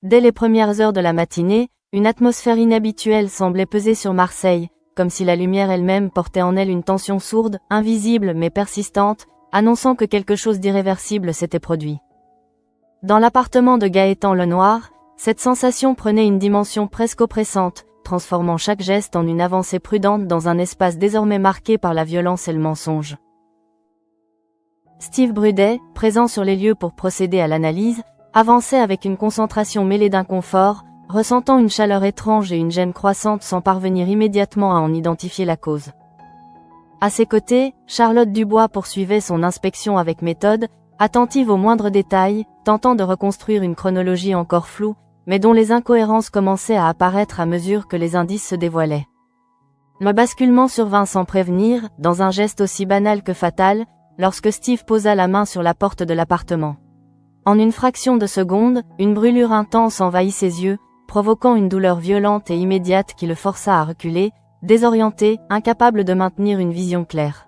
Dès les premières heures de la matinée, une atmosphère inhabituelle semblait peser sur Marseille, comme si la lumière elle-même portait en elle une tension sourde, invisible mais persistante, annonçant que quelque chose d'irréversible s'était produit. Dans l'appartement de Gaëtan Lenoir, cette sensation prenait une dimension presque oppressante, transformant chaque geste en une avancée prudente dans un espace désormais marqué par la violence et le mensonge. Steve Brudet, présent sur les lieux pour procéder à l'analyse, avançait avec une concentration mêlée d'inconfort, ressentant une chaleur étrange et une gêne croissante sans parvenir immédiatement à en identifier la cause. À ses côtés, Charlotte Dubois poursuivait son inspection avec méthode, attentive aux moindres détails, tentant de reconstruire une chronologie encore floue, mais dont les incohérences commençaient à apparaître à mesure que les indices se dévoilaient. Le basculement survint sans prévenir, dans un geste aussi banal que fatal, lorsque Steve posa la main sur la porte de l'appartement. En une fraction de seconde, une brûlure intense envahit ses yeux, provoquant une douleur violente et immédiate qui le força à reculer, désorienté, incapable de maintenir une vision claire.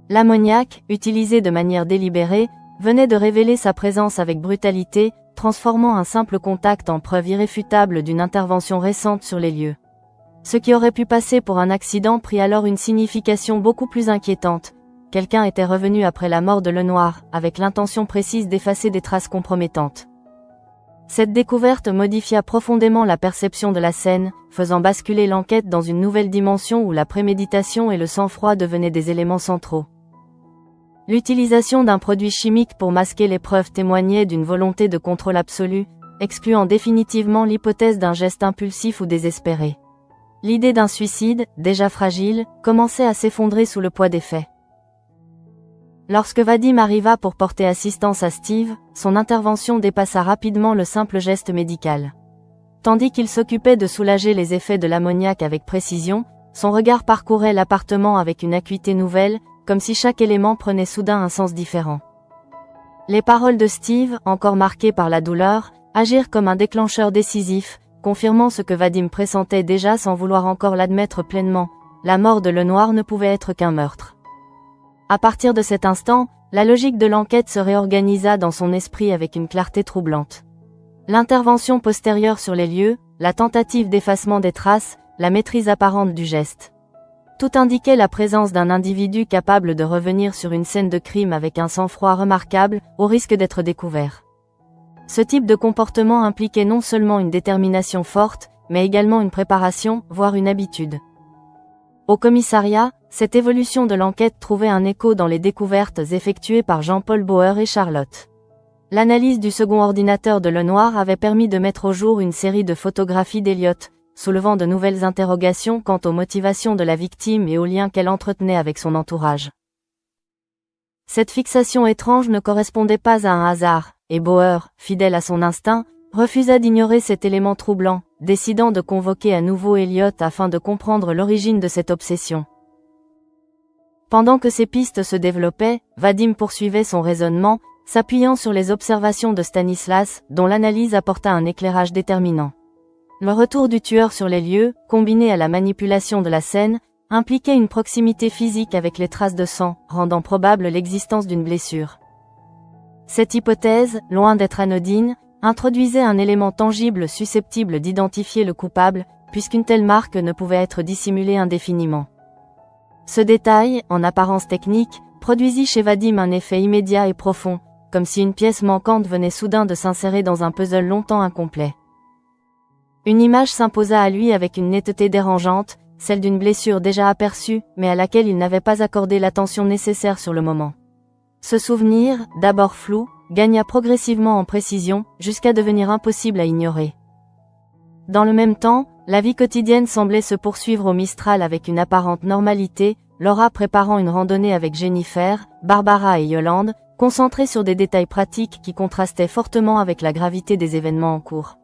L'ammoniac, utilisé de manière délibérée, venait de révéler sa présence avec brutalité, transformant un simple contact en preuve irréfutable d'une intervention récente sur les lieux. Ce qui aurait pu passer pour un accident prit alors une signification beaucoup plus inquiétante. Quelqu'un était revenu après la mort de Lenoir, avec l'intention précise d'effacer des traces compromettantes. Cette découverte modifia profondément la perception de la scène, faisant basculer l'enquête dans une nouvelle dimension où la préméditation et le sang-froid devenaient des éléments centraux. L'utilisation d'un produit chimique pour masquer les preuves témoignait d'une volonté de contrôle absolu, excluant définitivement l'hypothèse d'un geste impulsif ou désespéré. L'idée d'un suicide, déjà fragile, commençait à s'effondrer sous le poids des faits. Lorsque Vadim arriva pour porter assistance à Steve, son intervention dépassa rapidement le simple geste médical. Tandis qu'il s'occupait de soulager les effets de l'ammoniac avec précision, son regard parcourait l'appartement avec une acuité nouvelle, comme si chaque élément prenait soudain un sens différent. Les paroles de Steve, encore marquées par la douleur, agirent comme un déclencheur décisif, confirmant ce que Vadim pressentait déjà sans vouloir encore l'admettre pleinement. La mort de Lenoir ne pouvait être qu'un meurtre. À partir de cet instant, la logique de l'enquête se réorganisa dans son esprit avec une clarté troublante. L'intervention postérieure sur les lieux, la tentative d'effacement des traces, la maîtrise apparente du geste. Tout indiquait la présence d'un individu capable de revenir sur une scène de crime avec un sang-froid remarquable, au risque d'être découvert. Ce type de comportement impliquait non seulement une détermination forte, mais également une préparation, voire une habitude. Au commissariat, cette évolution de l'enquête trouvait un écho dans les découvertes effectuées par Jean-Paul Bauer et Charlotte. L'analyse du second ordinateur de Lenoir avait permis de mettre au jour une série de photographies d'Elliott, soulevant de nouvelles interrogations quant aux motivations de la victime et aux liens qu'elle entretenait avec son entourage. Cette fixation étrange ne correspondait pas à un hasard, et Bauer, fidèle à son instinct, refusa d'ignorer cet élément troublant, décidant de convoquer à nouveau Elliott afin de comprendre l'origine de cette obsession. Pendant que ces pistes se développaient, Vadim poursuivait son raisonnement, s'appuyant sur les observations de Stanislas, dont l'analyse apporta un éclairage déterminant. Le retour du tueur sur les lieux, combiné à la manipulation de la scène, impliquait une proximité physique avec les traces de sang, rendant probable l'existence d'une blessure. Cette hypothèse, loin d'être anodine, introduisait un élément tangible susceptible d'identifier le coupable, puisqu'une telle marque ne pouvait être dissimulée indéfiniment. Ce détail, en apparence technique, produisit chez Vadim un effet immédiat et profond, comme si une pièce manquante venait soudain de s'insérer dans un puzzle longtemps incomplet. Une image s'imposa à lui avec une netteté dérangeante, celle d'une blessure déjà aperçue, mais à laquelle il n'avait pas accordé l'attention nécessaire sur le moment. Ce souvenir, d'abord flou, gagna progressivement en précision, jusqu'à devenir impossible à ignorer. Dans le même temps, la vie quotidienne semblait se poursuivre au Mistral avec une apparente normalité, Laura préparant une randonnée avec Jennifer, Barbara et Yolande, concentrée sur des détails pratiques qui contrastaient fortement avec la gravité des événements en cours.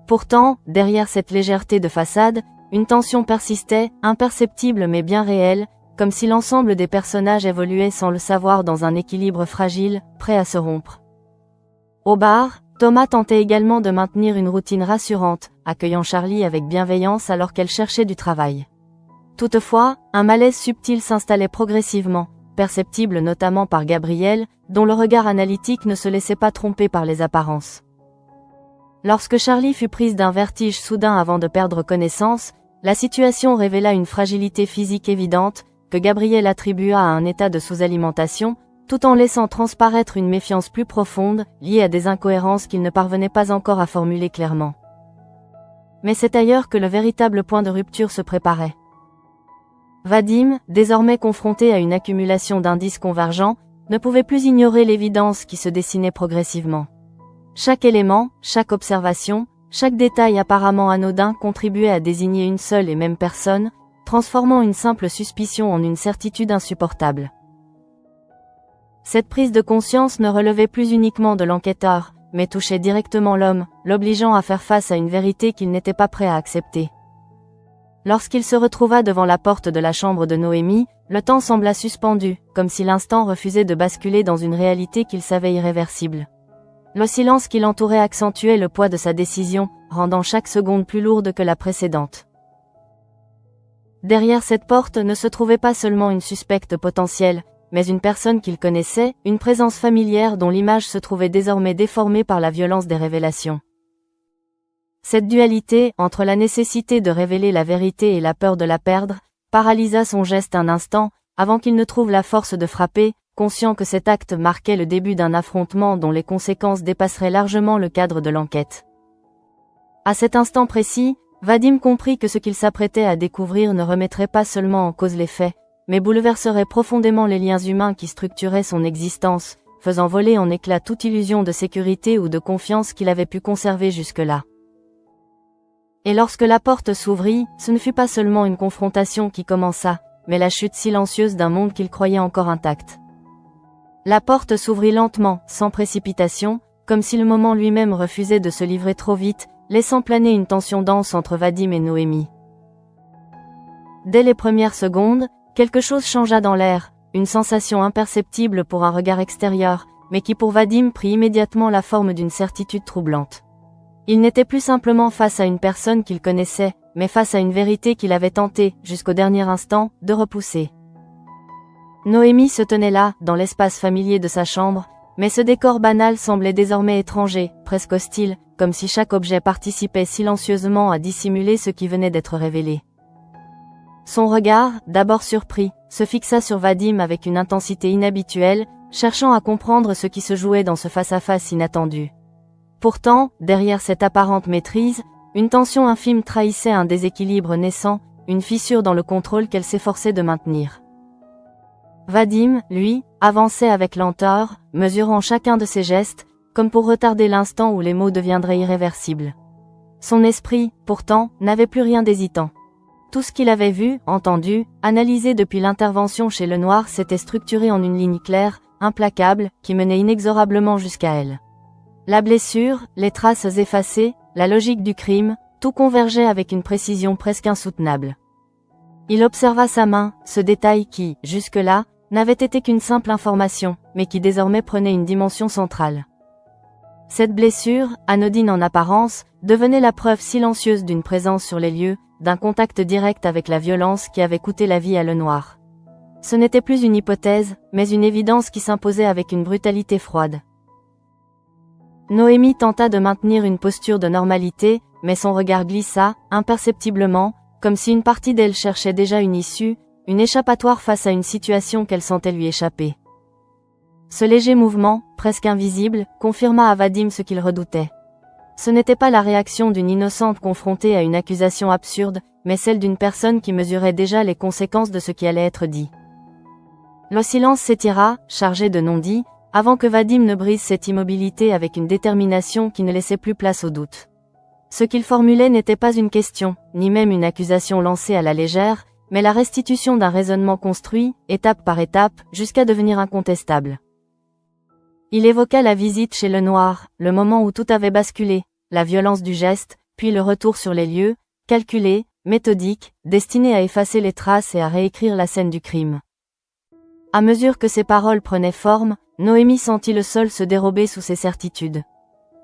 Pourtant, derrière cette légèreté de façade, une tension persistait, imperceptible mais bien réelle, comme si l'ensemble des personnages évoluait sans le savoir dans un équilibre fragile, prêt à se rompre. Au bar, Thomas tentait également de maintenir une routine rassurante, accueillant Charlie avec bienveillance alors qu'elle cherchait du travail. Toutefois, un malaise subtil s'installait progressivement, perceptible notamment par Gabriel, dont le regard analytique ne se laissait pas tromper par les apparences. Lorsque Charlie fut prise d'un vertige soudain avant de perdre connaissance, la situation révéla une fragilité physique évidente, que Gabriel attribua à un état de sous-alimentation, tout en laissant transparaître une méfiance plus profonde, liée à des incohérences qu'il ne parvenait pas encore à formuler clairement. Mais c'est ailleurs que le véritable point de rupture se préparait. Vadim, désormais confronté à une accumulation d'indices convergents, ne pouvait plus ignorer l'évidence qui se dessinait progressivement. Chaque élément, chaque observation, chaque détail apparemment anodin contribuait à désigner une seule et même personne, transformant une simple suspicion en une certitude insupportable. Cette prise de conscience ne relevait plus uniquement de l'enquêteur, mais touchait directement l'homme, l'obligeant à faire face à une vérité qu'il n'était pas prêt à accepter. Lorsqu'il se retrouva devant la porte de la chambre de Noémie, le temps sembla suspendu, comme si l'instant refusait de basculer dans une réalité qu'il savait irréversible. Le silence qui l'entourait accentuait le poids de sa décision, rendant chaque seconde plus lourde que la précédente. Derrière cette porte ne se trouvait pas seulement une suspecte potentielle, mais une personne qu'il connaissait, une présence familière dont l'image se trouvait désormais déformée par la violence des révélations. Cette dualité, entre la nécessité de révéler la vérité et la peur de la perdre, paralysa son geste un instant, avant qu'il ne trouve la force de frapper, conscient que cet acte marquait le début d'un affrontement dont les conséquences dépasseraient largement le cadre de l'enquête. À cet instant précis, Vadim comprit que ce qu'il s'apprêtait à découvrir ne remettrait pas seulement en cause les faits, mais bouleverserait profondément les liens humains qui structuraient son existence, faisant voler en éclats toute illusion de sécurité ou de confiance qu'il avait pu conserver jusque-là. Et lorsque la porte s'ouvrit, ce ne fut pas seulement une confrontation qui commença, mais la chute silencieuse d'un monde qu'il croyait encore intact. La porte s'ouvrit lentement, sans précipitation, comme si le moment lui-même refusait de se livrer trop vite, laissant planer une tension dense entre Vadim et Noémie. Dès les premières secondes, quelque chose changea dans l'air, une sensation imperceptible pour un regard extérieur, mais qui pour Vadim prit immédiatement la forme d'une certitude troublante. Il n'était plus simplement face à une personne qu'il connaissait, mais face à une vérité qu'il avait tenté, jusqu'au dernier instant, de repousser. Noémie se tenait là, dans l'espace familier de sa chambre, mais ce décor banal semblait désormais étranger, presque hostile, comme si chaque objet participait silencieusement à dissimuler ce qui venait d'être révélé. Son regard, d'abord surpris, se fixa sur Vadim avec une intensité inhabituelle, cherchant à comprendre ce qui se jouait dans ce face-à-face inattendu. Pourtant, derrière cette apparente maîtrise, une tension infime trahissait un déséquilibre naissant, une fissure dans le contrôle qu'elle s'efforçait de maintenir. Vadim, lui, avançait avec lenteur, mesurant chacun de ses gestes, comme pour retarder l'instant où les mots deviendraient irréversibles. Son esprit, pourtant, n'avait plus rien d'hésitant. Tout ce qu'il avait vu, entendu, analysé depuis l'intervention chez Lenoir s'était structuré en une ligne claire, implacable, qui menait inexorablement jusqu'à elle. La blessure, les traces effacées, la logique du crime, tout convergeait avec une précision presque insoutenable. Il observa sa main, ce détail qui, jusque-là, n'avait été qu'une simple information, mais qui désormais prenait une dimension centrale. Cette blessure, anodine en apparence, devenait la preuve silencieuse d'une présence sur les lieux, d'un contact direct avec la violence qui avait coûté la vie à Lenoir. Ce n'était plus une hypothèse, mais une évidence qui s'imposait avec une brutalité froide. Noémie tenta de maintenir une posture de normalité, mais son regard glissa, imperceptiblement, comme si une partie d'elle cherchait déjà une issue, une échappatoire face à une situation qu'elle sentait lui échapper. Ce léger mouvement, presque invisible, confirma à Vadim ce qu'il redoutait. Ce n'était pas la réaction d'une innocente confrontée à une accusation absurde, mais celle d'une personne qui mesurait déjà les conséquences de ce qui allait être dit. Le silence s'étira, chargé de non-dits, avant que Vadim ne brise cette immobilité avec une détermination qui ne laissait plus place au doute. Ce qu'il formulait n'était pas une question, ni même une accusation lancée à la légère, mais la restitution d'un raisonnement construit, étape par étape, jusqu'à devenir incontestable. Il évoqua la visite chez Lenoir, le moment où tout avait basculé, la violence du geste, puis le retour sur les lieux, calculé, méthodique, destiné à effacer les traces et à réécrire la scène du crime. À mesure que ces paroles prenaient forme, Noémie sentit le sol se dérober sous ses certitudes.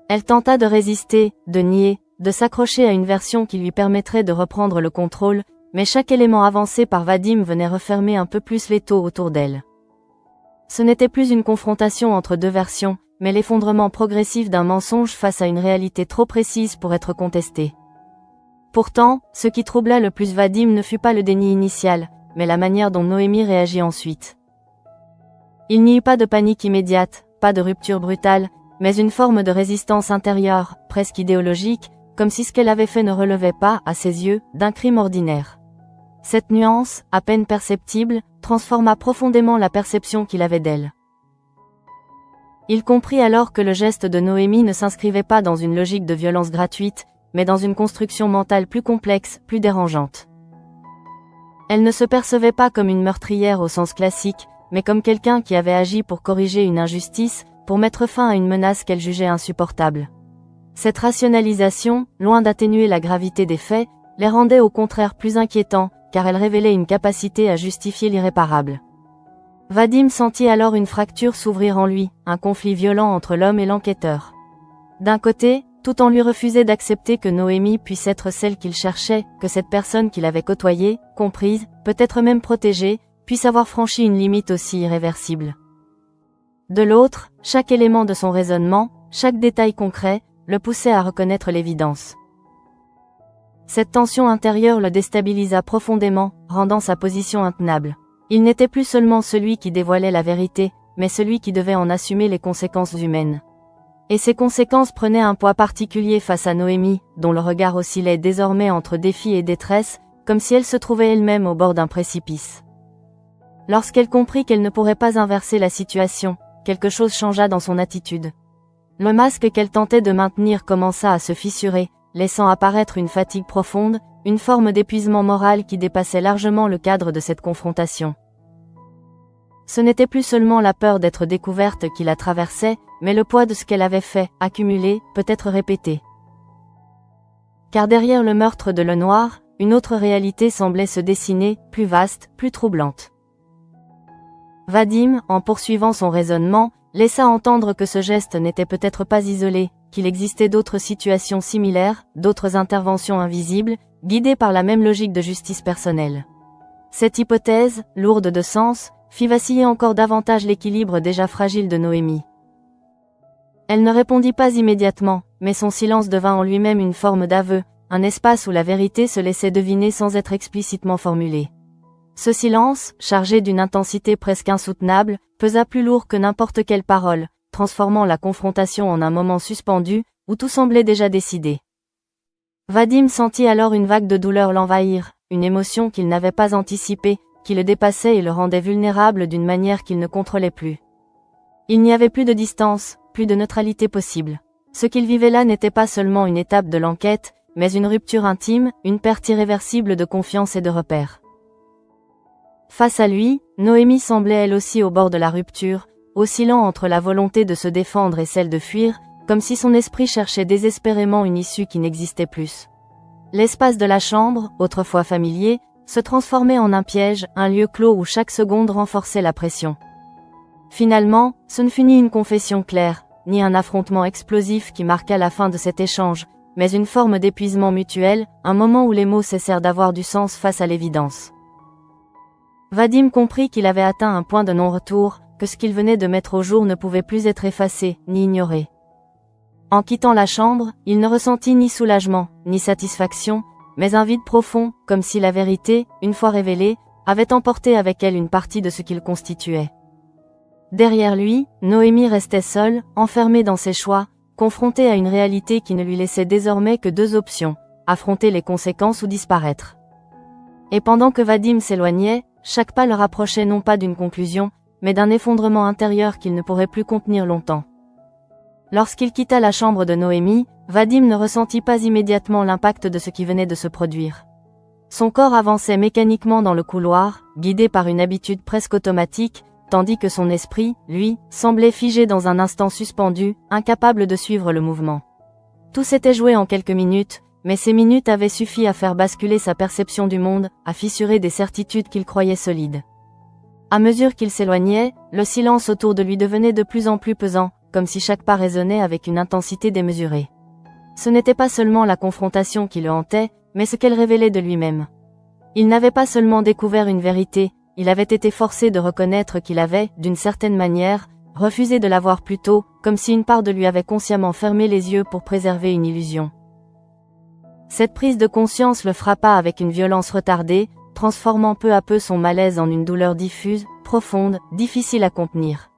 Elle tenta de résister, de nier, de s'accrocher à une version qui lui permettrait de reprendre le contrôle, mais chaque élément avancé par Vadim venait refermer un peu plus l'étau autour d'elle. Ce n'était plus une confrontation entre deux versions, mais l'effondrement progressif d'un mensonge face à une réalité trop précise pour être contestée. Pourtant, ce qui troubla le plus Vadim ne fut pas le déni initial, mais la manière dont Noémie réagit ensuite. Il n'y eut pas de panique immédiate, pas de rupture brutale, mais une forme de résistance intérieure, presque idéologique, comme si ce qu'elle avait fait ne relevait pas, à ses yeux, d'un crime ordinaire. Cette nuance, à peine perceptible, transforma profondément la perception qu'il avait d'elle. Il comprit alors que le geste de Noémie ne s'inscrivait pas dans une logique de violence gratuite, mais dans une construction mentale plus complexe, plus dérangeante. Elle ne se percevait pas comme une meurtrière au sens classique, mais comme quelqu'un qui avait agi pour corriger une injustice, pour mettre fin à une menace qu'elle jugeait insupportable. Cette rationalisation, loin d'atténuer la gravité des faits, les rendait au contraire plus inquiétants, car elle révélait une capacité à justifier l'irréparable. Vadim sentit alors une fracture s'ouvrir en lui, un conflit violent entre l'homme et l'enquêteur. D'un côté, tout en lui refusait d'accepter que Noémie puisse être celle qu'il cherchait, que cette personne qu'il avait côtoyée, comprise, peut-être même protégée, puisse avoir franchi une limite aussi irréversible. De l'autre, chaque élément de son raisonnement, chaque détail concret, le poussait à reconnaître l'évidence. Cette tension intérieure le déstabilisa profondément, rendant sa position intenable. Il n'était plus seulement celui qui dévoilait la vérité, mais celui qui devait en assumer les conséquences humaines. Et ces conséquences prenaient un poids particulier face à Noémie, dont le regard oscillait désormais entre défi et détresse, comme si elle se trouvait elle-même au bord d'un précipice. Lorsqu'elle comprit qu'elle ne pourrait pas inverser la situation, quelque chose changea dans son attitude. Le masque qu'elle tentait de maintenir commença à se fissurer, laissant apparaître une fatigue profonde, une forme d'épuisement moral qui dépassait largement le cadre de cette confrontation. Ce n'était plus seulement la peur d'être découverte qui la traversait, mais le poids de ce qu'elle avait fait, accumulé, peut-être répété. Car derrière le meurtre de Lenoir, une autre réalité semblait se dessiner, plus vaste, plus troublante. Vadim, en poursuivant son raisonnement, laissa entendre que ce geste n'était peut-être pas isolé, qu'il existait d'autres situations similaires, d'autres interventions invisibles, guidées par la même logique de justice personnelle. Cette hypothèse, lourde de sens, fit vaciller encore davantage l'équilibre déjà fragile de Noémie. Elle ne répondit pas immédiatement, mais son silence devint en lui-même une forme d'aveu, un espace où la vérité se laissait deviner sans être explicitement formulée. Ce silence, chargé d'une intensité presque insoutenable, pesa plus lourd que n'importe quelle parole, transformant la confrontation en un moment suspendu, où tout semblait déjà décidé. Vadim sentit alors une vague de douleur l'envahir, une émotion qu'il n'avait pas anticipée, qui le dépassait et le rendait vulnérable d'une manière qu'il ne contrôlait plus. Il n'y avait plus de distance, plus de neutralité possible. Ce qu'il vivait là n'était pas seulement une étape de l'enquête, mais une rupture intime, une perte irréversible de confiance et de repères. Face à lui, Noémie semblait elle aussi au bord de la rupture, oscillant entre la volonté de se défendre et celle de fuir, comme si son esprit cherchait désespérément une issue qui n'existait plus. L'espace de la chambre, autrefois familier, se transformait en un piège, un lieu clos où chaque seconde renforçait la pression. Finalement, ce ne fut ni une confession claire, ni un affrontement explosif qui marqua la fin de cet échange, mais une forme d'épuisement mutuel, un moment où les mots cessèrent d'avoir du sens face à l'évidence. Vadim comprit qu'il avait atteint un point de non-retour, que ce qu'il venait de mettre au jour ne pouvait plus être effacé, ni ignoré. En quittant la chambre, il ne ressentit ni soulagement, ni satisfaction, mais un vide profond, comme si la vérité, une fois révélée, avait emporté avec elle une partie de ce qu'il constituait. Derrière lui, Noémie restait seule, enfermée dans ses choix, confrontée à une réalité qui ne lui laissait désormais que deux options, affronter les conséquences ou disparaître. Et pendant que Vadim s'éloignait, chaque pas le rapprochait non pas d'une conclusion, mais d'un effondrement intérieur qu'il ne pourrait plus contenir longtemps. Lorsqu'il quitta la chambre de Noémie, Vadim ne ressentit pas immédiatement l'impact de ce qui venait de se produire. Son corps avançait mécaniquement dans le couloir, guidé par une habitude presque automatique, tandis que son esprit, lui, semblait figé dans un instant suspendu, incapable de suivre le mouvement. Tout s'était joué en quelques minutes, mais ces minutes avaient suffi à faire basculer sa perception du monde, à fissurer des certitudes qu'il croyait solides. À mesure qu'il s'éloignait, le silence autour de lui devenait de plus en plus pesant, comme si chaque pas résonnait avec une intensité démesurée. Ce n'était pas seulement la confrontation qui le hantait, mais ce qu'elle révélait de lui-même. Il n'avait pas seulement découvert une vérité, il avait été forcé de reconnaître qu'il avait, d'une certaine manière, refuser de la voir plus tôt, comme si une part de lui avait consciemment fermé les yeux pour préserver une illusion. Cette prise de conscience le frappa avec une violence retardée, transformant peu à peu son malaise en une douleur diffuse, profonde, difficile à contenir.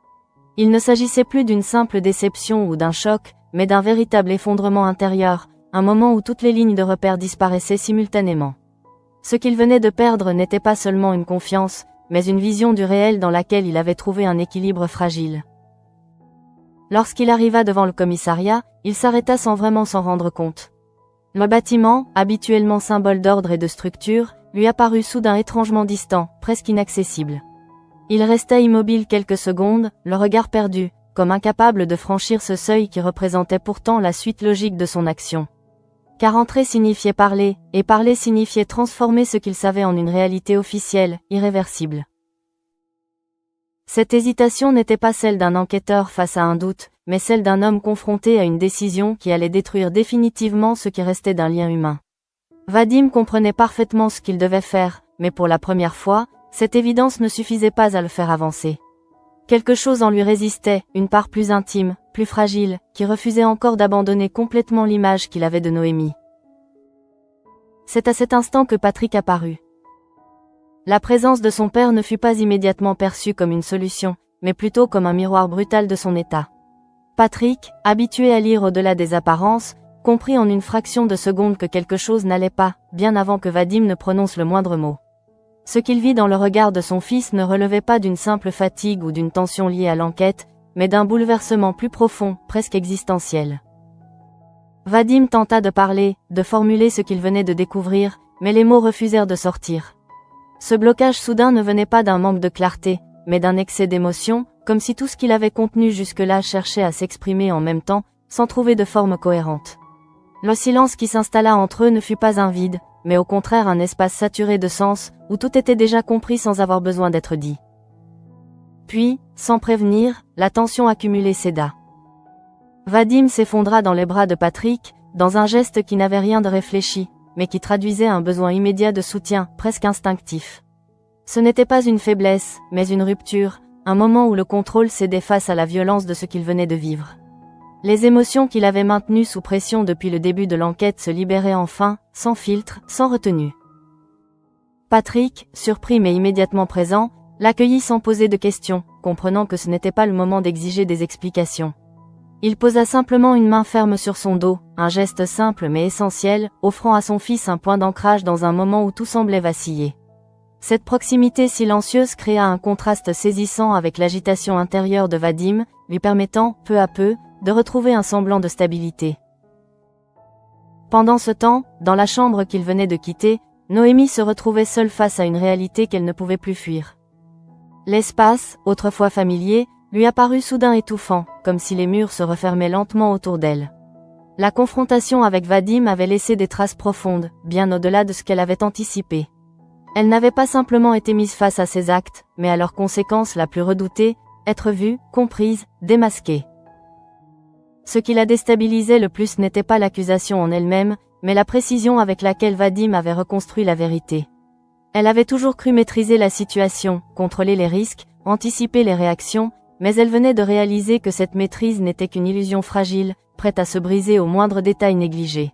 Il ne s'agissait plus d'une simple déception ou d'un choc, mais d'un véritable effondrement intérieur, un moment où toutes les lignes de repère disparaissaient simultanément. Ce qu'il venait de perdre n'était pas seulement une confiance, mais une vision du réel dans laquelle il avait trouvé un équilibre fragile. Lorsqu'il arriva devant le commissariat, il s'arrêta sans vraiment s'en rendre compte. Le bâtiment, habituellement symbole d'ordre et de structure, lui apparut soudain étrangement distant, presque inaccessible. Il resta immobile quelques secondes, le regard perdu, comme incapable de franchir ce seuil qui représentait pourtant la suite logique de son action. Car entrer signifiait parler, et parler signifiait transformer ce qu'il savait en une réalité officielle, irréversible. Cette hésitation n'était pas celle d'un enquêteur face à un doute, mais celle d'un homme confronté à une décision qui allait détruire définitivement ce qui restait d'un lien humain. Vadim comprenait parfaitement ce qu'il devait faire, mais pour la première fois, cette évidence ne suffisait pas à le faire avancer. Quelque chose en lui résistait, une part plus intime, plus fragile, qui refusait encore d'abandonner complètement l'image qu'il avait de Noémie. C'est à cet instant que Patrick apparut. La présence de son père ne fut pas immédiatement perçue comme une solution, mais plutôt comme un miroir brutal de son état. Patrick, habitué à lire au-delà des apparences, comprit en une fraction de seconde que quelque chose n'allait pas, bien avant que Vadim ne prononce le moindre mot. Ce qu'il vit dans le regard de son fils ne relevait pas d'une simple fatigue ou d'une tension liée à l'enquête, mais d'un bouleversement plus profond, presque existentiel. Vadim tenta de parler, de formuler ce qu'il venait de découvrir, mais les mots refusèrent de sortir. Ce blocage soudain ne venait pas d'un manque de clarté, mais d'un excès d'émotion, comme si tout ce qu'il avait contenu jusque-là cherchait à s'exprimer en même temps, sans trouver de forme cohérente. Le silence qui s'installa entre eux ne fut pas un vide, mais au contraire un espace saturé de sens, où tout était déjà compris sans avoir besoin d'être dit. Puis, sans prévenir, la tension accumulée céda. Vadim s'effondra dans les bras de Patrick, dans un geste qui n'avait rien de réfléchi, mais qui traduisait un besoin immédiat de soutien, presque instinctif. Ce n'était pas une faiblesse, mais une rupture, un moment où le contrôle cédait face à la violence de ce qu'il venait de vivre. Les émotions qu'il avait maintenues sous pression depuis le début de l'enquête se libéraient enfin, sans filtre, sans retenue. Patrick, surpris mais immédiatement présent, l'accueillit sans poser de questions, comprenant que ce n'était pas le moment d'exiger des explications. Il posa simplement une main ferme sur son dos, un geste simple mais essentiel, offrant à son fils un point d'ancrage dans un moment où tout semblait vaciller. Cette proximité silencieuse créa un contraste saisissant avec l'agitation intérieure de Vadim, lui permettant, peu à peu, de retrouver un semblant de stabilité. Pendant ce temps, dans la chambre qu'il venait de quitter, Noémie se retrouvait seule face à une réalité qu'elle ne pouvait plus fuir. L'espace, autrefois familier, lui apparut soudain étouffant, comme si les murs se refermaient lentement autour d'elle. La confrontation avec Vadim avait laissé des traces profondes, bien au-delà de ce qu'elle avait anticipé. Elle n'avait pas simplement été mise face à ses actes, mais à leurs conséquences la plus redoutée, être vue, comprise, démasquée. Ce qui la déstabilisait le plus n'était pas l'accusation en elle-même, mais la précision avec laquelle Vadim avait reconstruit la vérité. Elle avait toujours cru maîtriser la situation, contrôler les risques, anticiper les réactions, mais elle venait de réaliser que cette maîtrise n'était qu'une illusion fragile, prête à se briser au moindre détail négligé.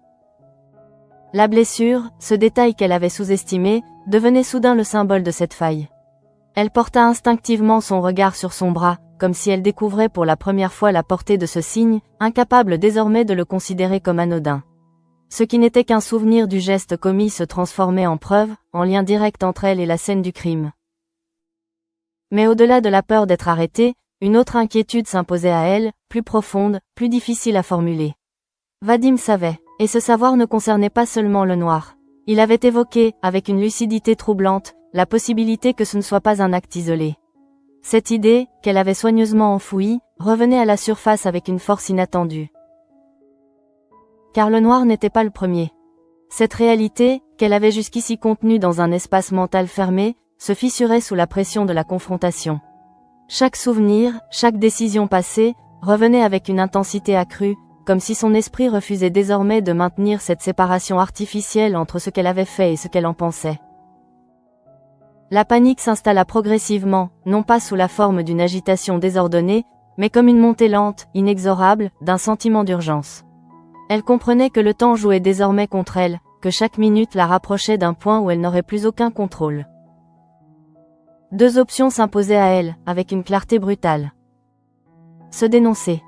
La blessure, ce détail qu'elle avait sous-estimé, devenait soudain le symbole de cette faille. Elle porta instinctivement son regard sur son bras, comme si elle découvrait pour la première fois la portée de ce signe, incapable désormais de le considérer comme anodin. Ce qui n'était qu'un souvenir du geste commis se transformait en preuve, en lien direct entre elle et la scène du crime. Mais au-delà de la peur d'être arrêtée, une autre inquiétude s'imposait à elle, plus profonde, plus difficile à formuler. Vadim savait, et ce savoir ne concernait pas seulement le noir. Il avait évoqué, avec une lucidité troublante, la possibilité que ce ne soit pas un acte isolé. Cette idée, qu'elle avait soigneusement enfouie, revenait à la surface avec une force inattendue. Car le noir n'était pas le premier. Cette réalité, qu'elle avait jusqu'ici contenue dans un espace mental fermé, se fissurait sous la pression de la confrontation. Chaque souvenir, chaque décision passée, revenait avec une intensité accrue, comme si son esprit refusait désormais de maintenir cette séparation artificielle entre ce qu'elle avait fait et ce qu'elle en pensait. La panique s'installa progressivement, non pas sous la forme d'une agitation désordonnée, mais comme une montée lente, inexorable, d'un sentiment d'urgence. Elle comprenait que le temps jouait désormais contre elle, que chaque minute la rapprochait d'un point où elle n'aurait plus aucun contrôle. Deux options s'imposaient à elle, avec une clarté brutale. Se dénoncer.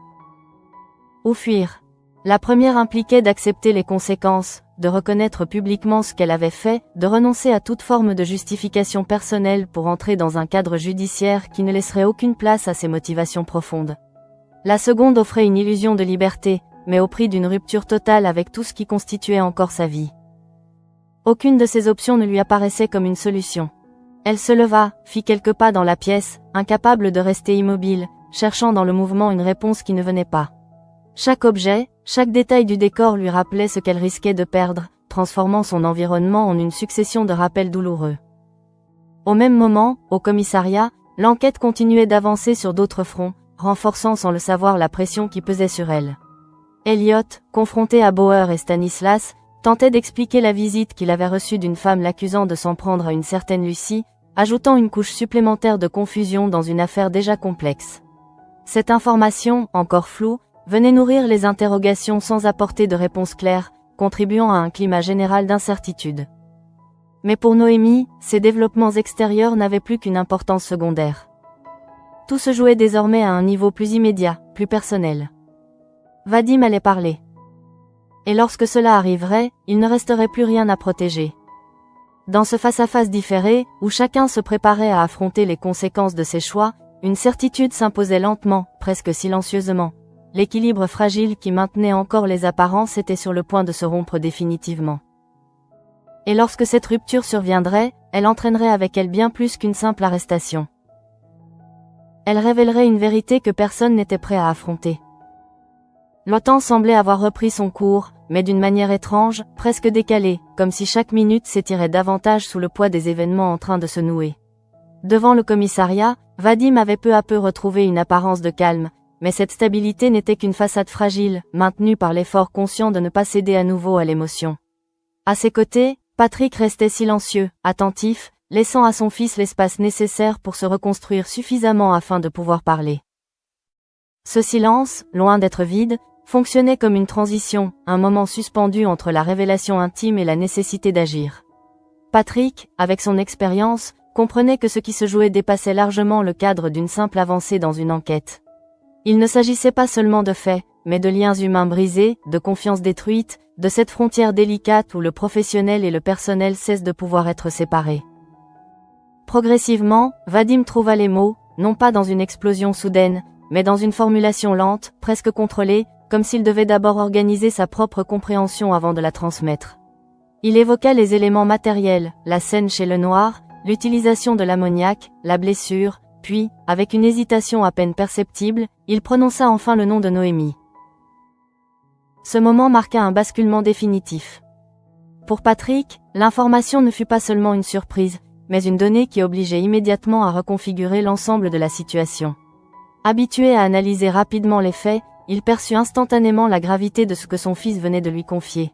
Ou fuir. La première impliquait d'accepter les conséquences, de reconnaître publiquement ce qu'elle avait fait, de renoncer à toute forme de justification personnelle pour entrer dans un cadre judiciaire qui ne laisserait aucune place à ses motivations profondes. La seconde offrait une illusion de liberté, mais au prix d'une rupture totale avec tout ce qui constituait encore sa vie. Aucune de ces options ne lui apparaissait comme une solution. Elle se leva, fit quelques pas dans la pièce, incapable de rester immobile, cherchant dans le mouvement une réponse qui ne venait pas. Chaque objet, chaque détail du décor lui rappelait ce qu'elle risquait de perdre, transformant son environnement en une succession de rappels douloureux. Au même moment, au commissariat, l'enquête continuait d'avancer sur d'autres fronts, renforçant sans le savoir la pression qui pesait sur elle. Elliot, confronté à Bauer et Stanislas, tentait d'expliquer la visite qu'il avait reçue d'une femme l'accusant de s'en prendre à une certaine Lucie, ajoutant une couche supplémentaire de confusion dans une affaire déjà complexe. Cette information, encore floue, venait nourrir les interrogations sans apporter de réponse claire, contribuant à un climat général d'incertitude. Mais pour Noémie, ces développements extérieurs n'avaient plus qu'une importance secondaire. Tout se jouait désormais à un niveau plus immédiat, plus personnel. Vadim allait parler. Et lorsque cela arriverait, il ne resterait plus rien à protéger. Dans ce face-à-face différé, où chacun se préparait à affronter les conséquences de ses choix, une certitude s'imposait lentement, presque silencieusement. L'équilibre fragile qui maintenait encore les apparences était sur le point de se rompre définitivement. Et lorsque cette rupture surviendrait, elle entraînerait avec elle bien plus qu'une simple arrestation. Elle révélerait une vérité que personne n'était prêt à affronter. L'OTAN semblait avoir repris son cours, mais d'une manière étrange, presque décalée, comme si chaque minute s'étirait davantage sous le poids des événements en train de se nouer. Devant le commissariat, Vadim avait peu à peu retrouvé une apparence de calme, mais cette stabilité n'était qu'une façade fragile, maintenue par l'effort conscient de ne pas céder à nouveau à l'émotion. À ses côtés, Patrick restait silencieux, attentif, laissant à son fils l'espace nécessaire pour se reconstruire suffisamment afin de pouvoir parler. Ce silence, loin d'être vide, fonctionnait comme une transition, un moment suspendu entre la révélation intime et la nécessité d'agir. Patrick, avec son expérience, comprenait que ce qui se jouait dépassait largement le cadre d'une simple avancée dans une enquête. Il ne s'agissait pas seulement de faits, mais de liens humains brisés, de confiance détruite, de cette frontière délicate où le professionnel et le personnel cessent de pouvoir être séparés. Progressivement, Vadim trouva les mots, non pas dans une explosion soudaine, mais dans une formulation lente, presque contrôlée, comme s'il devait d'abord organiser sa propre compréhension avant de la transmettre. Il évoqua les éléments matériels, la scène chez Lenoir, l'utilisation de l'ammoniac, la blessure, puis, avec une hésitation à peine perceptible, il prononça enfin le nom de Noémie. Ce moment marqua un basculement définitif. Pour Patrick, l'information ne fut pas seulement une surprise, mais une donnée qui obligeait immédiatement à reconfigurer l'ensemble de la situation. Habitué à analyser rapidement les faits, il perçut instantanément la gravité de ce que son fils venait de lui confier.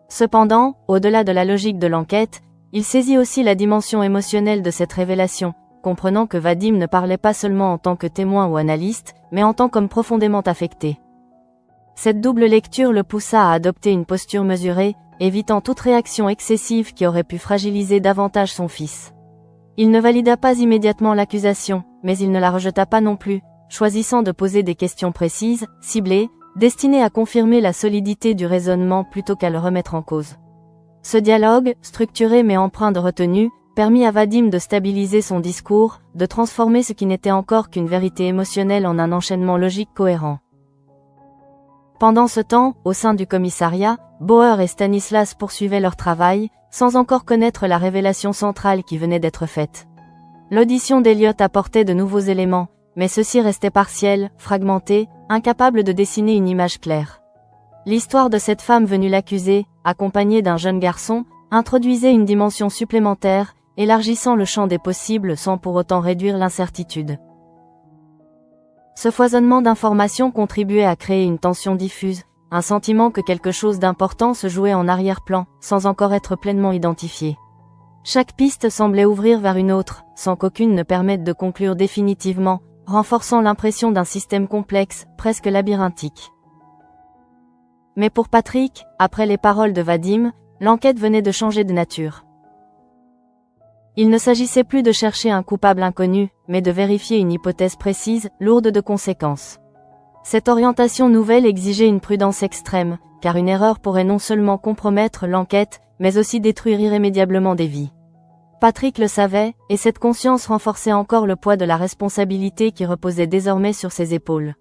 Cependant, au-delà de la logique de l'enquête, il saisit aussi la dimension émotionnelle de cette révélation, comprenant que Vadim ne parlait pas seulement en tant que témoin ou analyste, mais en tant qu'homme profondément affecté. Cette double lecture le poussa à adopter une posture mesurée, évitant toute réaction excessive qui aurait pu fragiliser davantage son fils. Il ne valida pas immédiatement l'accusation, mais il ne la rejeta pas non plus, choisissant de poser des questions précises, ciblées, destinées à confirmer la solidité du raisonnement plutôt qu'à le remettre en cause. Ce dialogue, structuré mais empreint de retenue, permit à Vadim de stabiliser son discours, de transformer ce qui n'était encore qu'une vérité émotionnelle en un enchaînement logique cohérent. Pendant ce temps, au sein du commissariat, Bauer et Stanislas poursuivaient leur travail, sans encore connaître la révélation centrale qui venait d'être faite. L'audition d'Elliot apportait de nouveaux éléments, mais ceux-ci restaient partiels, fragmentés, incapables de dessiner une image claire. L'histoire de cette femme venue l'accuser, accompagnée d'un jeune garçon, introduisait une dimension supplémentaire, élargissant le champ des possibles sans pour autant réduire l'incertitude. Ce foisonnement d'informations contribuait à créer une tension diffuse, un sentiment que quelque chose d'important se jouait en arrière-plan, sans encore être pleinement identifié. Chaque piste semblait ouvrir vers une autre, sans qu'aucune ne permette de conclure définitivement, renforçant l'impression d'un système complexe, presque labyrinthique. Mais pour Patrick, après les paroles de Vadim, l'enquête venait de changer de nature. Il ne s'agissait plus de chercher un coupable inconnu, mais de vérifier une hypothèse précise, lourde de conséquences. Cette orientation nouvelle exigeait une prudence extrême, car une erreur pourrait non seulement compromettre l'enquête, mais aussi détruire irrémédiablement des vies. Patrick le savait, et cette conscience renforçait encore le poids de la responsabilité qui reposait désormais sur ses épaules.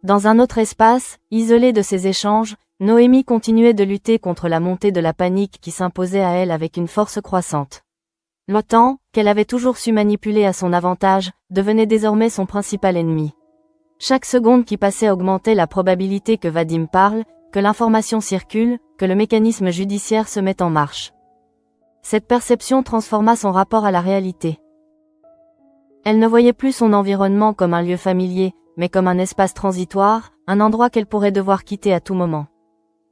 Dans un autre espace, isolé de ces échanges, Noémie continuait de lutter contre la montée de la panique qui s'imposait à elle avec une force croissante. L'OTAN, qu'elle avait toujours su manipuler à son avantage, devenait désormais son principal ennemi. Chaque seconde qui passait augmentait la probabilité que Vadim parle, que l'information circule, que le mécanisme judiciaire se mette en marche. Cette perception transforma son rapport à la réalité. Elle ne voyait plus son environnement comme un lieu familier, mais comme un espace transitoire, un endroit qu'elle pourrait devoir quitter à tout moment.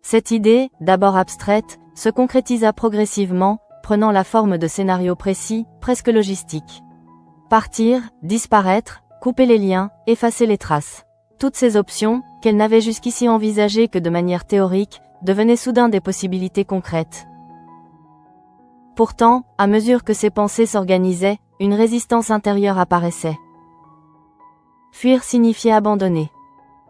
Cette idée, d'abord abstraite, se concrétisa progressivement, prenant la forme de scénarios précis, presque logistiques. Partir, disparaître, couper les liens, effacer les traces. Toutes ces options, qu'elle n'avait jusqu'ici envisagées que de manière théorique, devenaient soudain des possibilités concrètes. Pourtant, à mesure que ses pensées s'organisaient, une résistance intérieure apparaissait. Fuir signifiait abandonner.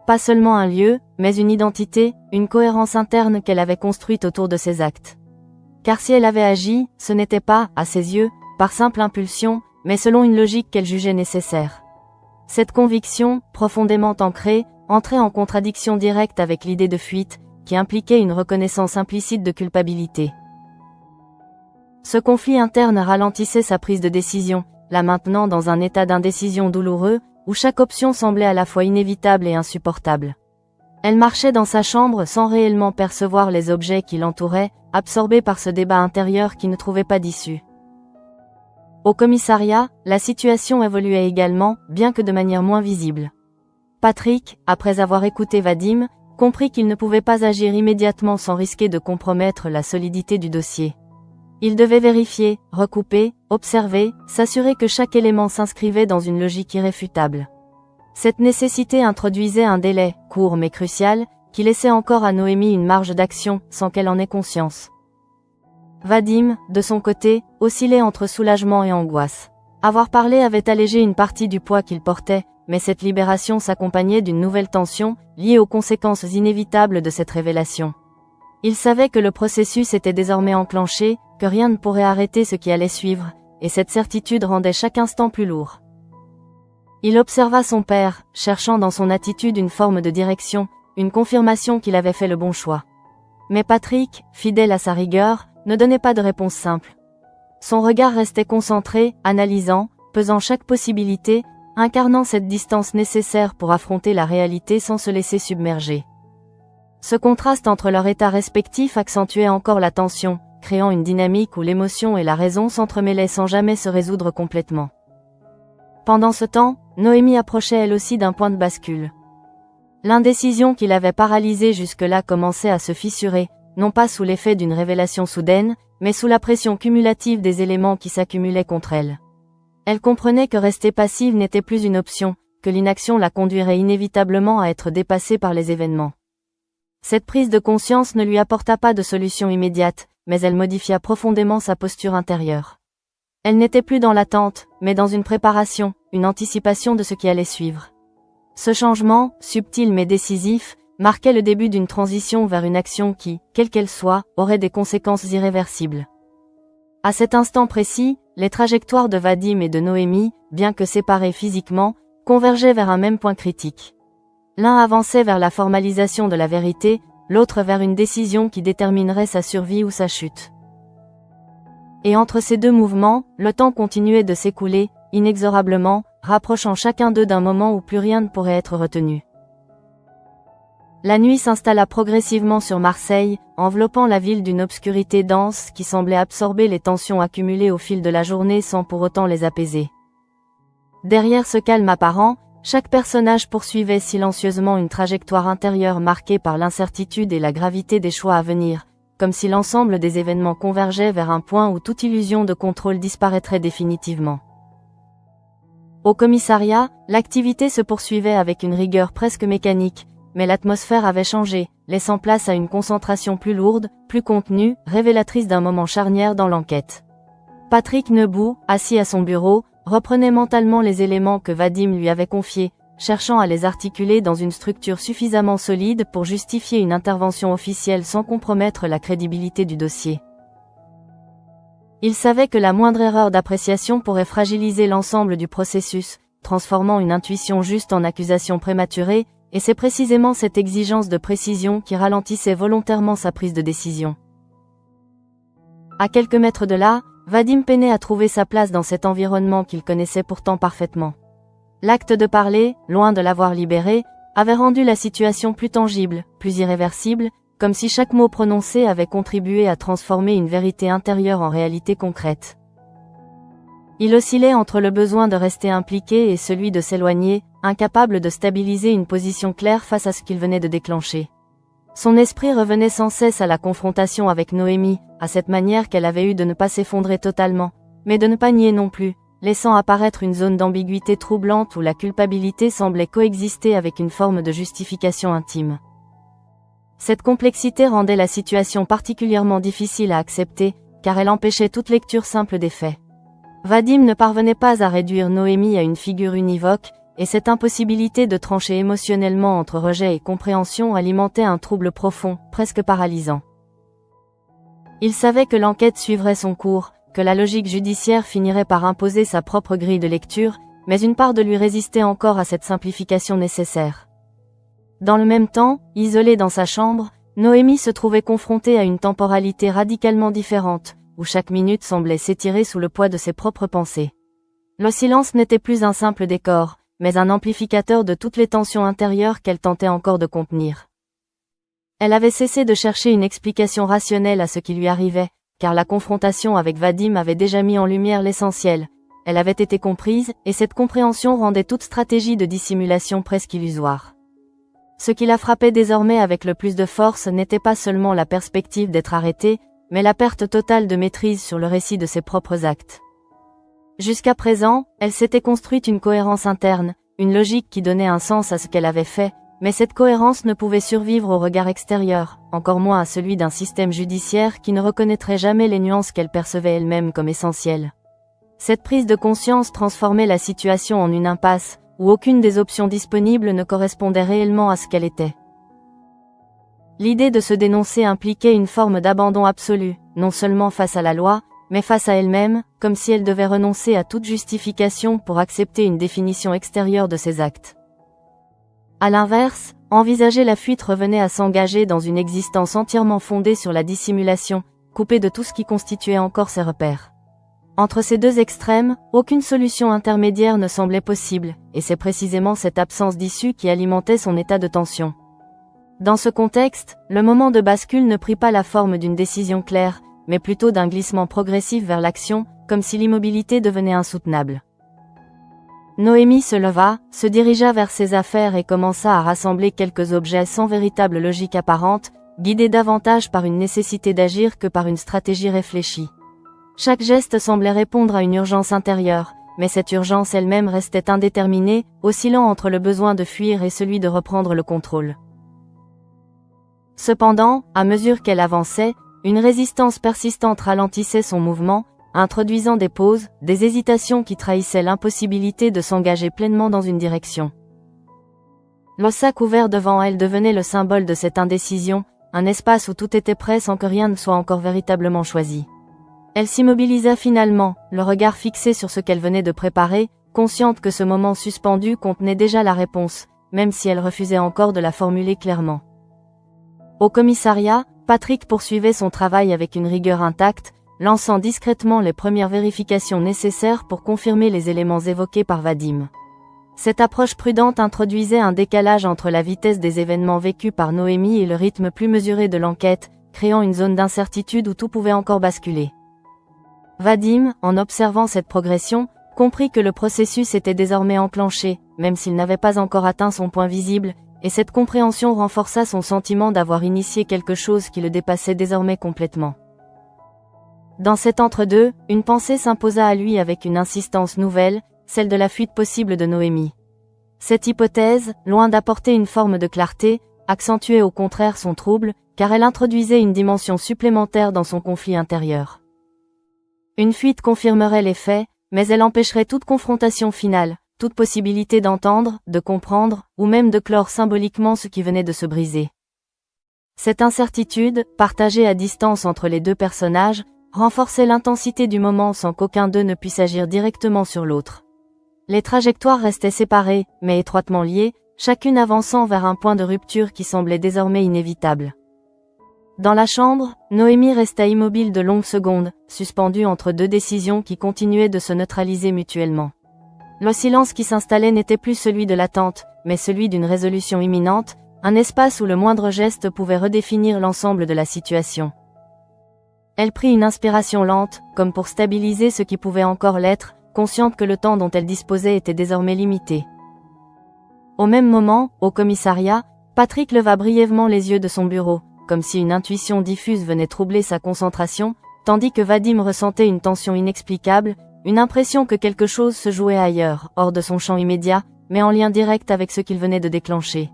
Pas seulement un lieu, mais une identité, une cohérence interne qu'elle avait construite autour de ses actes. Car si elle avait agi, ce n'était pas, à ses yeux, par simple impulsion, mais selon une logique qu'elle jugeait nécessaire. Cette conviction, profondément ancrée, entrait en contradiction directe avec l'idée de fuite, qui impliquait une reconnaissance implicite de culpabilité. Ce conflit interne ralentissait sa prise de décision, la maintenant dans un état d'indécision douloureux, où chaque option semblait à la fois inévitable et insupportable. Elle marchait dans sa chambre sans réellement percevoir les objets qui l'entouraient, absorbée par ce débat intérieur qui ne trouvait pas d'issue. Au commissariat, la situation évoluait également, bien que de manière moins visible. Patrick, après avoir écouté Vadim, comprit qu'il ne pouvait pas agir immédiatement sans risquer de compromettre la solidité du dossier. Il devait vérifier, recouper, observer, s'assurer que chaque élément s'inscrivait dans une logique irréfutable. Cette nécessité introduisait un délai, court mais crucial, qui laissait encore à Noémie une marge d'action, sans qu'elle en ait conscience. Vadim, de son côté, oscillait entre soulagement et angoisse. Avoir parlé avait allégé une partie du poids qu'il portait, mais cette libération s'accompagnait d'une nouvelle tension, liée aux conséquences inévitables de cette révélation. Il savait que le processus était désormais enclenché, que rien ne pourrait arrêter ce qui allait suivre, et cette certitude rendait chaque instant plus lourd. Il observa son père, cherchant dans son attitude une forme de direction, une confirmation qu'il avait fait le bon choix. Mais Patrick, fidèle à sa rigueur, ne donnait pas de réponse simple. Son regard restait concentré, analysant, pesant chaque possibilité, incarnant cette distance nécessaire pour affronter la réalité sans se laisser submerger. Ce contraste entre leurs états respectifs accentuait encore la tension, créant une dynamique où l'émotion et la raison s'entremêlaient sans jamais se résoudre complètement. Pendant ce temps, Noémie approchait elle aussi d'un point de bascule. L'indécision qui l'avait paralysée jusque-là commençait à se fissurer, non pas sous l'effet d'une révélation soudaine, mais sous la pression cumulative des éléments qui s'accumulaient contre elle. Elle comprenait que rester passive n'était plus une option, que l'inaction la conduirait inévitablement à être dépassée par les événements. Cette prise de conscience ne lui apporta pas de solution immédiate, mais elle modifia profondément sa posture intérieure. Elle n'était plus dans l'attente, mais dans une préparation, une anticipation de ce qui allait suivre. Ce changement, subtil mais décisif, marquait le début d'une transition vers une action qui, quelle qu'elle soit, aurait des conséquences irréversibles. À cet instant précis, les trajectoires de Vadim et de Noémie, bien que séparées physiquement, convergeaient vers un même point critique. L'un avançait vers la formalisation de la vérité, l'autre vers une décision qui déterminerait sa survie ou sa chute. Et entre ces deux mouvements, le temps continuait de s'écouler, inexorablement, rapprochant chacun d'eux d'un moment où plus rien ne pourrait être retenu. La nuit s'installa progressivement sur Marseille, enveloppant la ville d'une obscurité dense qui semblait absorber les tensions accumulées au fil de la journée sans pour autant les apaiser. Derrière ce calme apparent, chaque personnage poursuivait silencieusement une trajectoire intérieure marquée par l'incertitude et la gravité des choix à venir, comme si l'ensemble des événements convergeait vers un point où toute illusion de contrôle disparaîtrait définitivement. Au commissariat, l'activité se poursuivait avec une rigueur presque mécanique, mais l'atmosphère avait changé, laissant place à une concentration plus lourde, plus contenue, révélatrice d'un moment charnière dans l'enquête. Patrick Nebout, assis à son bureau, reprenait mentalement les éléments que Vadim lui avait confiés, cherchant à les articuler dans une structure suffisamment solide pour justifier une intervention officielle sans compromettre la crédibilité du dossier. Il savait que la moindre erreur d'appréciation pourrait fragiliser l'ensemble du processus, transformant une intuition juste en accusation prématurée, et c'est précisément cette exigence de précision qui ralentissait volontairement sa prise de décision. À quelques mètres de là, Vadim peinait à trouver sa place dans cet environnement qu'il connaissait pourtant parfaitement. L'acte de parler, loin de l'avoir libéré, avait rendu la situation plus tangible, plus irréversible, comme si chaque mot prononcé avait contribué à transformer une vérité intérieure en réalité concrète. Il oscillait entre le besoin de rester impliqué et celui de s'éloigner, incapable de stabiliser une position claire face à ce qu'il venait de déclencher. Son esprit revenait sans cesse à la confrontation avec Noémie, à cette manière qu'elle avait eue de ne pas s'effondrer totalement, mais de ne pas nier non plus, laissant apparaître une zone d'ambiguïté troublante où la culpabilité semblait coexister avec une forme de justification intime. Cette complexité rendait la situation particulièrement difficile à accepter, car elle empêchait toute lecture simple des faits. Vadim ne parvenait pas à réduire Noémie à une figure univoque, et cette impossibilité de trancher émotionnellement entre rejet et compréhension alimentait un trouble profond, presque paralysant. Il savait que l'enquête suivrait son cours, que la logique judiciaire finirait par imposer sa propre grille de lecture, mais une part de lui résistait encore à cette simplification nécessaire. Dans le même temps, isolée dans sa chambre, Noémie se trouvait confrontée à une temporalité radicalement différente, où chaque minute semblait s'étirer sous le poids de ses propres pensées. Le silence n'était plus un simple décor, mais un amplificateur de toutes les tensions intérieures qu'elle tentait encore de contenir. Elle avait cessé de chercher une explication rationnelle à ce qui lui arrivait, car la confrontation avec Vadim avait déjà mis en lumière l'essentiel. Elle avait été comprise, et cette compréhension rendait toute stratégie de dissimulation presque illusoire. Ce qui la frappait désormais avec le plus de force n'était pas seulement la perspective d'être arrêtée, mais la perte totale de maîtrise sur le récit de ses propres actes. Jusqu'à présent, elle s'était construite une cohérence interne, une logique qui donnait un sens à ce qu'elle avait fait, mais cette cohérence ne pouvait survivre au regard extérieur, encore moins à celui d'un système judiciaire qui ne reconnaîtrait jamais les nuances qu'elle percevait elle-même comme essentielles. Cette prise de conscience transformait la situation en une impasse, où aucune des options disponibles ne correspondait réellement à ce qu'elle était. L'idée de se dénoncer impliquait une forme d'abandon absolu, non seulement face à la loi, mais face à elle-même, comme si elle devait renoncer à toute justification pour accepter une définition extérieure de ses actes. À l'inverse, envisager la fuite revenait à s'engager dans une existence entièrement fondée sur la dissimulation, coupée de tout ce qui constituait encore ses repères. Entre ces deux extrêmes, aucune solution intermédiaire ne semblait possible, et c'est précisément cette absence d'issue qui alimentait son état de tension. Dans ce contexte, le moment de bascule ne prit pas la forme d'une décision claire, mais plutôt d'un glissement progressif vers l'action, comme si l'immobilité devenait insoutenable. Noémie se leva, se dirigea vers ses affaires et commença à rassembler quelques objets sans véritable logique apparente, guidée davantage par une nécessité d'agir que par une stratégie réfléchie. Chaque geste semblait répondre à une urgence intérieure, mais cette urgence elle-même restait indéterminée, oscillant entre le besoin de fuir et celui de reprendre le contrôle. Cependant, à mesure qu'elle avançait, une résistance persistante ralentissait son mouvement, introduisant des pauses, des hésitations qui trahissaient l'impossibilité de s'engager pleinement dans une direction. Le sac ouvert devant elle devenait le symbole de cette indécision, un espace où tout était prêt sans que rien ne soit encore véritablement choisi. Elle s'immobilisa finalement, le regard fixé sur ce qu'elle venait de préparer, consciente que ce moment suspendu contenait déjà la réponse, même si elle refusait encore de la formuler clairement. Au commissariat, Patrick poursuivait son travail avec une rigueur intacte, lançant discrètement les premières vérifications nécessaires pour confirmer les éléments évoqués par Vadim. Cette approche prudente introduisait un décalage entre la vitesse des événements vécus par Noémie et le rythme plus mesuré de l'enquête, créant une zone d'incertitude où tout pouvait encore basculer. Vadim, en observant cette progression, comprit que le processus était désormais enclenché, même s'il n'avait pas encore atteint son point visible, et cette compréhension renforça son sentiment d'avoir initié quelque chose qui le dépassait désormais complètement. Dans cet entre-deux, une pensée s'imposa à lui avec une insistance nouvelle, celle de la fuite possible de Noémie. Cette hypothèse, loin d'apporter une forme de clarté, accentuait au contraire son trouble, car elle introduisait une dimension supplémentaire dans son conflit intérieur. Une fuite confirmerait les faits, mais elle empêcherait toute confrontation finale, toute possibilité d'entendre, de comprendre, ou même de clore symboliquement ce qui venait de se briser. Cette incertitude, partagée à distance entre les deux personnages, renforçait l'intensité du moment sans qu'aucun d'eux ne puisse agir directement sur l'autre. Les trajectoires restaient séparées, mais étroitement liées, chacune avançant vers un point de rupture qui semblait désormais inévitable. Dans la chambre, Noémie resta immobile de longues secondes, suspendue entre deux décisions qui continuaient de se neutraliser mutuellement. Le silence qui s'installait n'était plus celui de l'attente, mais celui d'une résolution imminente, un espace où le moindre geste pouvait redéfinir l'ensemble de la situation. Elle prit une inspiration lente, comme pour stabiliser ce qui pouvait encore l'être, consciente que le temps dont elle disposait était désormais limité. Au même moment, au commissariat, Patrick leva brièvement les yeux de son bureau, comme si une intuition diffuse venait troubler sa concentration, tandis que Vadim ressentait une tension inexplicable, une impression que quelque chose se jouait ailleurs, hors de son champ immédiat, mais en lien direct avec ce qu'il venait de déclencher.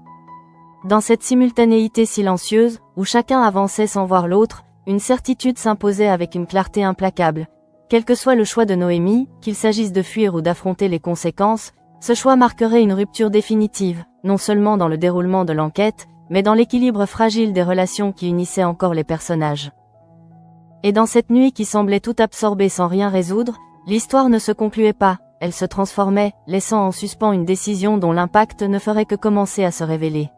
Dans cette simultanéité silencieuse, où chacun avançait sans voir l'autre, une certitude s'imposait avec une clarté implacable. Quel que soit le choix de Noémie, qu'il s'agisse de fuir ou d'affronter les conséquences, ce choix marquerait une rupture définitive, non seulement dans le déroulement de l'enquête, mais dans l'équilibre fragile des relations qui unissaient encore les personnages. Et dans cette nuit qui semblait tout absorber sans rien résoudre, l'histoire ne se concluait pas, elle se transformait, laissant en suspens une décision dont l'impact ne ferait que commencer à se révéler.